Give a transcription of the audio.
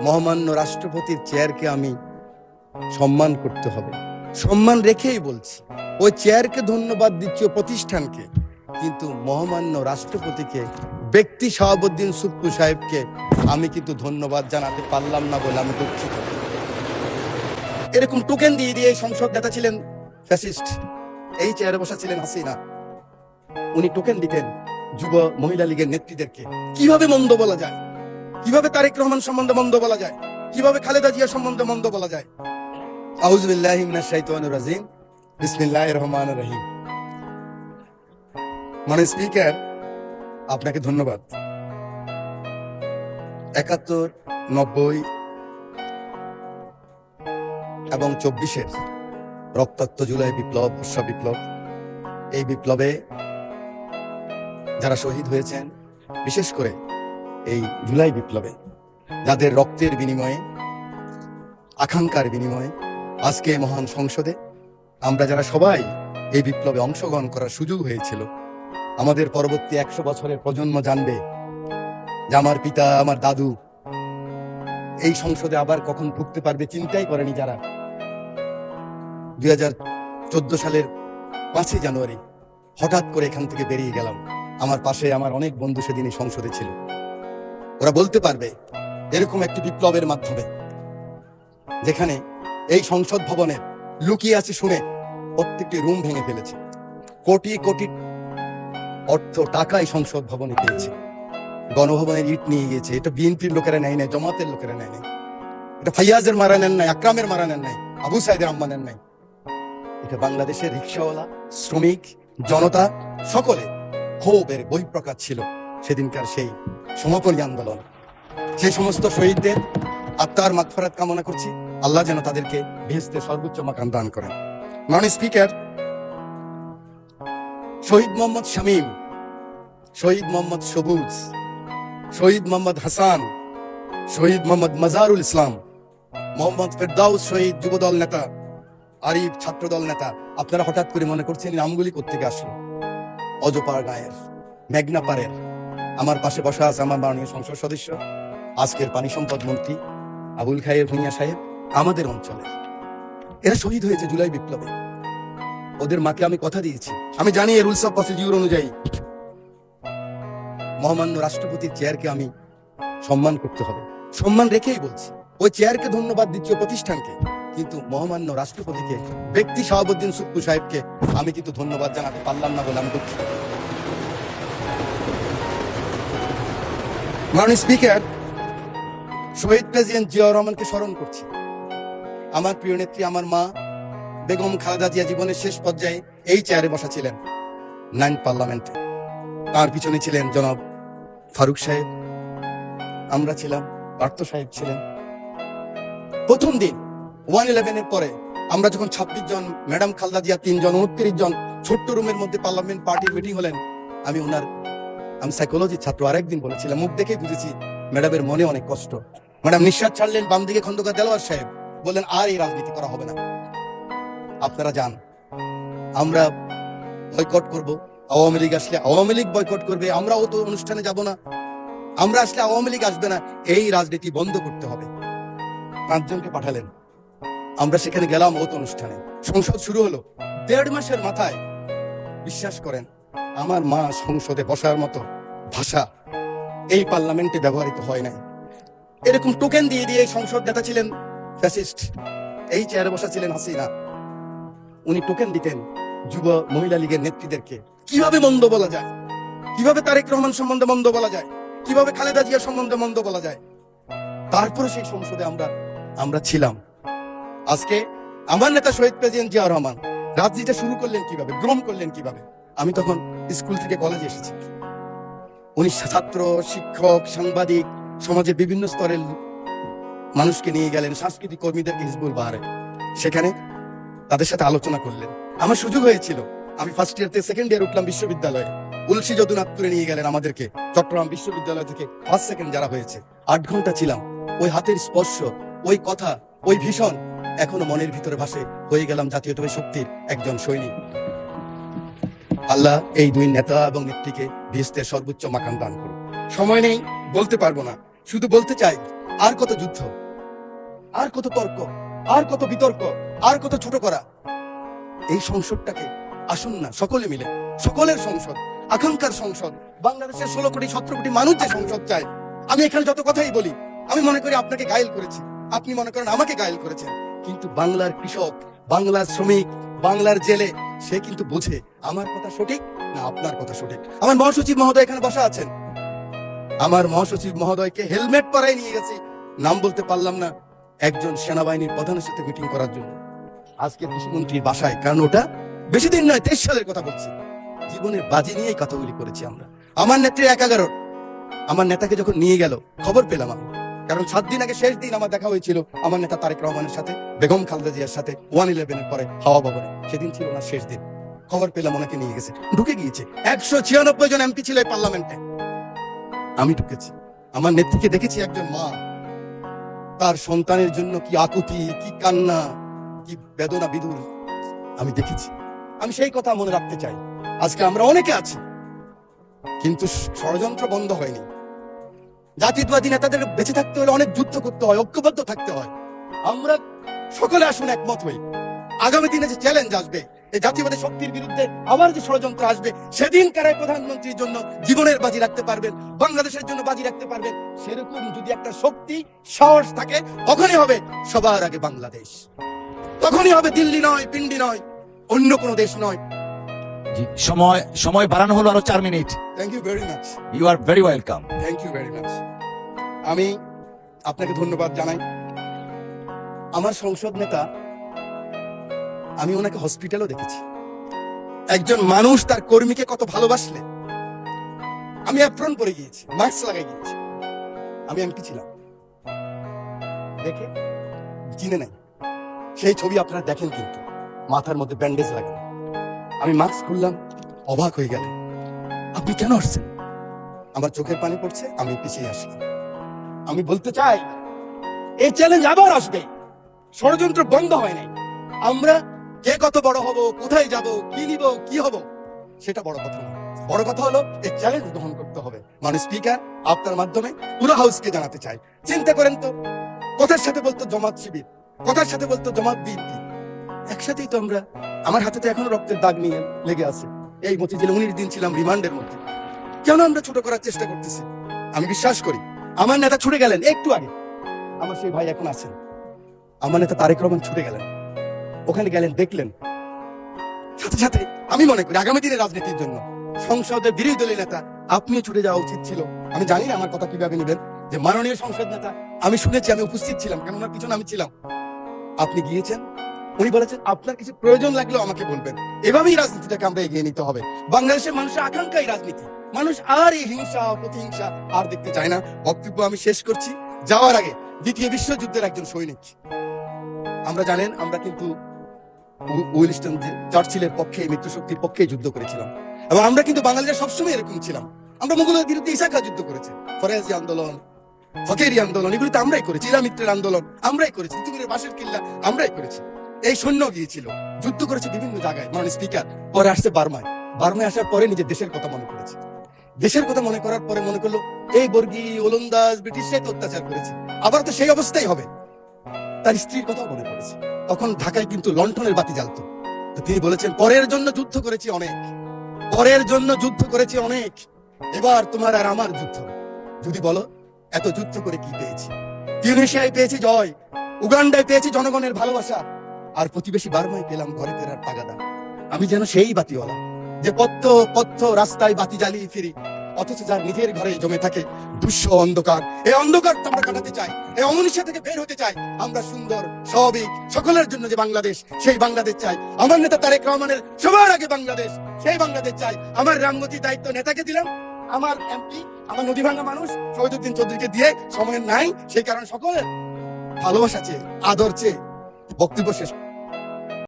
মহামান্য রাষ্ট্রপতির চেয়ারকে আমি সম্মান করতে হবে, সম্মান রেখেই বলছি। ওই চেয়ারকে ধন্যবাদ দিচ্ছি, ও প্রতিষ্ঠানকে, কিন্তু মহামান্য রাষ্ট্রপতিকে, ব্যক্তি শাহাবুদ্দিন সুপ্পু সাহেবকে আমি কিন্তু ধন্যবাদ জানাতে পারলাম না বলে আমি দুঃখিত। এরকম টোকেন দিয়ে দিয়ে সংসদ নেতা ছিলেন ফ্যাসিস্ট, এই চেয়ারে বসা ছিলেন হাসিনা। উনি টোকেন দিতেন যুব মহিলা লীগের নেত্রীদেরকে। কিভাবে মন্দ বলা যায়, কিভাবে তারেক রহমান সম্বন্ধে মন্দ বলা যায়, কিভাবে খালেদা জিয়া সম্বন্ধে মন্দ বলা যায়। আউযু বিল্লাহি মিনাশ শাইতানির রাজিম, বিসমিল্লাহির রহমানির রহিম। মাননীয় স্পিকার, আপনাকে ধন্যবাদ। ৭১, ৯০ এবং ২৪-এর রক্তাক্ত জুলাই বিপ্লব, বর্ষা বিপ্লব, এই বিপ্লবে যারা শহীদ হয়েছেন, বিশেষ করে এই জুলাই বিপ্লবে যাদের রক্তের বিনিময়ে, আকাঙ্ক্ষার বিনিময়ে আজকে মহান সংসদে আমরা যারা সবাই এই বিপ্লবে অংশগ্রহণ করার সুযোগ হয়েছিল, আমাদের পরবর্তী ১০০ বছরের প্রজন্ম জানবে যে আমার পিতা, আমার দাদু এই সংসদে আবার কখন ঢুকতে পারবে চিন্তাই করেনি যারা ২০১৪ সালের ৫ই জানুয়ারি হঠাৎ করে এখান থেকে বেরিয়ে গেলাম। আমার পাশে আমার অনেক বন্ধু সেদিনই সংসদে ছিল। ওরা বলতে পারবে এরকম একটি বিপ্লবের মাধ্যমে, যেখানে এই সংসদ ভবনে লুকিয়ে আছে শুনে প্রত্যেকটি রুম ভেঙে ফেলেছে, কোটি কোটি অর্থ টাকা এই সংসদ ভবনে পেয়েছে, গণভবনের ইট নিয়ে গিয়েছে। এটা বিএনপির লোকেরা নেয় নাই, জমাতের লোকেরা নেয় নাই, এটা ফাইয়াজের মারা নেন নাই, আকরামের মারা নেন নাই, আবু সাইদের আম্মা নেন নাই। এটা বাংলাদেশের রিক্সাওয়ালা, শ্রমিক, জনতা সকলে ক্ষোভের বহিঃপ্রকাশ ছিল সেদিনকার সেই সমাপনী আন্দোলন। সেই সমস্ত শহীদদের আত্মার মাগফিরাত কামনা করছি, আল্লাহ যেন তাদেরকে বেহেশতের সর্বোচ্চ মাকাম দান করেন। মাননীয় স্পিকার, শহীদ মোহাম্মদ শামীম, শহীদ মোহাম্মদ সবুজ, শহীদ মোহাম্মদ হাসান, শহীদ মোহাম্মদ মাজারুল ইসলাম, মোহাম্মদ ফেরদাউস শহীদ যুবদল নেতা, আরিফ ছাত্রদল নেতা, আপনারা হঠাৎ করে মনে করছেন নামগুলি কোত্থেকে আসলো? অজপাড় গায়ের, মেঘনা পাড়ের। আমার পাশে বসা আছে আমার মাননীয় সংসদ সদস্য, আজকের পানি সম্পদ মন্ত্রী আবুল খায়ের ভূঁইয়া সাহেব, আমাদের অঞ্চলে এরা শহীদ হয়েছে জুলাই বিপ্লবে। ওদের মাকে আমি কথা দিয়েছি, আমি জানি এই রুলস অফ প্রসিডিউর অনুযায়ী মহামান্য রাষ্ট্রপতির চেয়ারকে আমি সম্মান করতে হবে, সম্মান রেখেই বলছি। ওই চেয়ারকে ধন্যবাদ দিচ্ছি, প্রতিষ্ঠানকে, কিন্তু মহামান্য রাষ্ট্রপতিকে, ব্যক্তি শাহাবুদ্দিন সুপ্পু সাহেবকে আমি কিন্তু ধন্যবাদ জানাতে পারলাম না বলে আমি দুঃখিত। মাননীয় স্পিকার, শহীদ প্রেসিডেন্ট জিয়াউর রহমানকে স্মরণ করছি। আমার প্রিয় নেত্রী, আমার মা বেগম খালেদা জিয়া জীবনের শেষ পর্যায়ে এই চেয়ারে বসা ছিলেন 9 পার্লামেন্টে। তার পিছনে ছিলেন জনাব ফারুক সাহেব, আমরা ছিলাম, পার্থ সাহেব ছিলেন। প্রথম দিন 1/11-এর পরে আমরা যখন 26 জন, ম্যাডাম খালেদা জিয়া 3 জন, 29 জন, ছোট্ট রুমের মধ্যে পার্লামেন্ট পার্টির মিটিং হলেন। আমি সাইকোলজির ছাত্র, আরেকদিন বলেছিলাম, মুখ দেখেই বুঝেছি ম্যাডামের মনে অনেক কষ্ট। ম্যাডাম নিঃশ্বাস ছাড়লেন, বাম দিকে খন্দকার দেলোয়ার সাহেব বললেন আর এই রাজনীতি করা হবে না, আপনারা যান, আমরা বয়কট করব। আওয়ামী লীগ আসলে আওয়ামী লীগ বয়কট করবে, আমরাও তো অনুষ্ঠানে যাব না, আমরা আসলে আওয়ামী লীগ আসবে না, এই রাজনীতি বন্ধ করতে হবে। 5 জনকে পাঠালেন, আমরা সেখানে গেলাম ওত অনুষ্ঠানে। সংসদ শুরু হলো, 1.5 মাসের মাথায় বিশ্বাস করেন আমার মা সংসদে বসার মতো ভাষা এই পার্লামেন্টে ব্যবহৃত হয় নাই। এরকম টোকেন দিয়ে দিয়ে সংসদ নেতা ছিলেন ফ্যাসিস্ট, এই চেয়ারে বসা ছিলেন হাসিনা। উনি টোকেন দিতেন যুব মহিলা লীগের নেত্রীদেরকে। কিভাবে মন্দ বলা যায়, কিভাবে তারেক রহমান সম্বন্ধে মন্দ বলা যায়, কিভাবে খালেদা জিয়া সম্বন্ধে মন্দ বলা যায়। তারপরে সেই সংসদে আমরা ছিলাম। আজকে আমার নেতা শহীদ প্রেসিডেন্ট জিয়াউর রহমান রাজনীতিটা শুরু করলেন কিভাবে, গ্রহণ করলেন কিভাবে। আমি তখন স্কুল থেকে কলেজে এসেছি। উনি ছাত্র, শিক্ষক, সাংবাদিক, সমাজের বিভিন্ন স্তরের মানুষকে নিয়ে গেলেন, সাংস্কৃতিক কর্মীদেরকে হিজবুল বাহারে, সেখানে তাদের সাথে আলোচনা করলেন। আমার সুযোগ হয়েছিল, আমি ফার্স্ট ইয়ার থেকে সেকেন্ড ইয়ার উঠলাম বিশ্ববিদ্যালয়ে। উলসি যদুনাথপুরে নিয়ে গেলেন আমাদেরকে, চট্টগ্রাম বিশ্ববিদ্যালয় থেকে ফার্স্ট সেকেন্ড যারা হয়েছে। 8 ঘন্টা ছিলাম, ওই হাতের স্পর্শ, ওই কথা, ওই ভীষণ এখনো মনের ভিতরে ভাসে। হয়ে গেলাম জাতীয়তাবাদী শক্তির একজন সৈনিক। আল্লাহ এই 2 নেতা এবং নেত্রীকে বেহেশতের সর্বোচ্চ মাকাম দান করুন। সময় নেই, বলতে পারবো না, শুধু বলতে চাই আর কত যুদ্ধ, আর কত তর্ক, আর কত বিতর্ক, আর কত ছোট করা। এই সংসদটাকে আসুন না সকলে মিলে, সকলের সংসদ, আকাঙ্ক্ষার সংসদ, বাংলাদেশের 16 কোটি 17 কোটি মানুষ যে সংসদ চায়। আমি এখানে যত কথাই বলি, আমি মনে করি আপনাকে ঘায়েল করেছি, আপনি মনে করেন আমাকে ঘায়েল করেছেন, কিন্তু বাংলার কৃষক, বাংলার শ্রমিক, বাংলার জেলে সে কিন্তু বোঝে আমার কথা সঠিক না আপনার কথা সঠিক। আমার মহাসচিব মহোদয় এখানে বসা আছেন, আমার মহাসচিব মহোদয়কে হেলমেট পরাই নিয়ে গেছি, নাম বলতে পারলাম না, একজন সেনাবাহিনীর প্রধানের সাথে মিটিং করার জন্য আজকে কৃষিমন্ত্রীর বাসায়। কারণ ওটা বেশি দিন নয়, 23 সালের কথা বলছি। জীবনের বাজি নিয়েই কথাগুলি করেছি আমরা। আমার নেত্রী 11 আমার নেতাকে যখন নিয়ে গেল খবর পেলাম আমি, কারণ 7 দিন আগে শেষ দিন আমার দেখা হয়েছিল আমার নেতা তারেক রহমানের সাথে, বেগম খালেদা জিয়ার সাথে 111-এর পরে হাওয়া ভবনে। সেদিন ছিল না শেষ দিন, খবর পেলাম ওনাকে নিয়ে গেছে, ঢুকে গিয়েছে। 196 জন এমপি ছিল এই পার্লামেন্টে, আমি ঢুকেছি। আমার নেত্রীকে দেখেছি একজন মা, তার সন্তানের জন্য কি আকুতি, কি কান্না, কি বেদনা বিদুর আমি দেখেছি। আমি সেই কথা মনে রাখতে চাই। আজকে আমরা অনেকে আছি, কিন্তু ষড়যন্ত্র বন্ধ হয়নি। জাতীয়তাবাদী নেতাদের বেঁচে থাকতে হলে অনেক যুদ্ধ করতে হয়, ঐক্যবদ্ধ থাকতে হয়। আমরা সকলে আসুন একমত হই। আগামী দিনে যে চ্যালেঞ্জ আসবে, এই জাতীয়বাদী শক্তির বিরুদ্ধে আবার যে ষড়যন্ত্র আসবে, সেদিন কারাই প্রধানমন্ত্রীর জন্য জীবনের বাজি রাখতে পারবেন, বাংলাদেশের জন্য বাজি রাখতে পারবেন, সেরকম যদি একটা শক্তি সাহস থাকে, তখনই হবে সবার আগে বাংলাদেশ, তখনই হবে দিল্লি নয়, পিন্ডি নয়, অন্য কোনো দেশ নয়। সময় বাড়ানো হলো আরো 4 minute. Thank you very much. You are very welcome. Thank you very much. আমি আপনাকে ধন্যবাদ জানাই। আমার সংসদ নেতা, আমি ওনাকে হসপিটালও দেখেছি। একজন মানুষ তার কর্মীকে কত ভালোবাসলে, আমি অ্যাপ্রন পরে গিয়েছি, মাস্ক লাগাই গিয়েছি। আমি এমপি ছিলাম, দেখে চিনে নাই, সেই ছবি আপনারা দেখেন, কিন্তু মাথার মধ্যে ব্যান্ডেজ লাগে। আমি মাস্ক খুললাম, অবাক হয়ে গেলেন, আপনি কেন আসছেন? আমার চোখের পানি পড়ছে, আমি পিছিয়ে আসলাম। আমি বলতে চাই, এই চ্যালেঞ্জ আবার আসবে, ষড়যন্ত্র বন্ধ হয় নাই। আমরা কে কত বড় হব, কোথায় যাব, কি নিব, কি হব, সেটা বড় কথা না। বড় কথা হলো এই চ্যালেঞ্জ গ্রহণ করতে হবে। মানে স্পিকার, আপনার মাধ্যমে পুরো হাউসকে জানাতে চাই, চিন্তা করেন তো, কথার সাথে বলতো জামাত শিবির, কথার সাথে বলতো জামাত বিএনপি, একসাথেই তো আমরা। আমার হাতে তো এখনো রক্তের দাগ নিয়ে লেগে আছে। এই মতিঝিলে 19 দিন ছিলাম রিমান্ডের মধ্যে। কেন আমরা ছোট করার চেষ্টা করতেছি? আমি বিশ্বাস করি আমার নেতা ছুটে গেলেন একটু আগে, আমার সেই ভাই এখন আছেন, আমার নেতা তারেক রহমান ছুটে গেলেন, ওখানে গেলেন, দেখলেন। সাথে সাথে আমি মনে করি আগামী দিনের রাজনীতির জন্য সংসদের বিরোধী দলীয় নেতা আপনিও ছুটে যাওয়া উচিত ছিল। আমি জানি না আমার কথা কিভাবে নেবেন, যে মাননীয় সংসদ নেতা, আমি শুনেছি, আমি উপস্থিত ছিলাম, কেন ওনার পিছনে আমি ছিলাম। আপনি গিয়েছেন, উনি বলেছেন আপনার কিছু প্রয়োজন লাগলেও আমাকে বলবেন। এভাবেই রাজনীতিটাকে আমরা এগিয়ে নিতে হবে। বাংলাদেশের মানুষের আকাঙ্ক্ষাই রাজনীতি। মানুষ আর এই হিংসা, প্রতিহিংসা আর দেখতে চায় না। বক্তব্য আমি শেষ করছি। যাওয়ার আগে, দ্বিতীয় বিশ্বযুদ্ধের একজন সৈনিক, আমরা জানেন, আমরা কিন্তু উইলস্টন চার্চিলের পক্ষে, মিত্রশক্তির পক্ষে যুদ্ধ করেছিলাম, এবং আমরা কিন্তু বাঙালিরা সবসময় এরকম ছিলাম। আমরা মুঘলের বিরুদ্ধে ইসাকা যুদ্ধ করেছি, ফরাজি আন্দোলন, ফকেরি আন্দোলন, এগুলো তো আমরাই করেছি। ইরা মিত্রের আন্দোলন আমরাই করেছি, তিতুমিরের বাঁশের কিল্লা আমরাই করেছি। এই সৈন্য গিয়েছিল, যুদ্ধ করেছে বিভিন্ন জায়গায়। মানে স্পিকার, পরে আসছে বার্মায়, বার্মায় আসার পরে নিজের দেশের কথা মনে করেছে। দেশের কথা মনে করার পরে মনে করলো এই বর্গী, ওলন্দাজ, ব্রিটিশরাই তো অত্যাচার করেছে, আবার তো সেই অবস্থাই হবে। তার স্ত্রীর কথাও মনে পড়েছে। তখন ঢাকায় কিন্তু লণ্ঠনের বাতি জ্বালতো। তো তিনি বলেছেন, পরের জন্য যুদ্ধ করেছি অনেক, পরের জন্য যুদ্ধ করেছি অনেক, এবার তোমার আর আমার যুদ্ধ। যদি বলো এত যুদ্ধ করে কি পেয়েছি? টিউনিশিয়ায় পেয়েছি জয়, উগান্ডায় পেয়েছি জনগণের ভালোবাসা, আর প্রতিবেশী বার্মায় পেলাম ঘরে ফেরার তাগাদা। আমি যেন সেই বাতিওয়ালা, যে পথ পথ রাস্তায় বাতি জ্বালিয়ে ফিরি, অথচ যার নিজের ঘরে জমে থাকে দুঃস্ব অন্ধকার। এই অন্ধকার আমরা কাটাতে চাই, এই অমনীষা থেকে বের হতে চাই। আমরা সুন্দর, স্বাভাবিক, সকলের জন্য যে বাংলাদেশ, সেই বাংলাদেশ চাই। আমার নেতা তারেক রহমানের সবার আগে বাংলাদেশ, সেই বাংলাদেশ চাই। আমার রামগতির দায়িত্ব নেতাকে দিলাম, আমার এমপি, আমার নদী ভাঙ্গা মানুষ শহীদুদ্দিন চৌধুরীকে দিয়ে সময় নাই, সেই কারণে সকলের ভালোবাসা চেয়ে, আদর চেয়ে বক্তব্য শেষ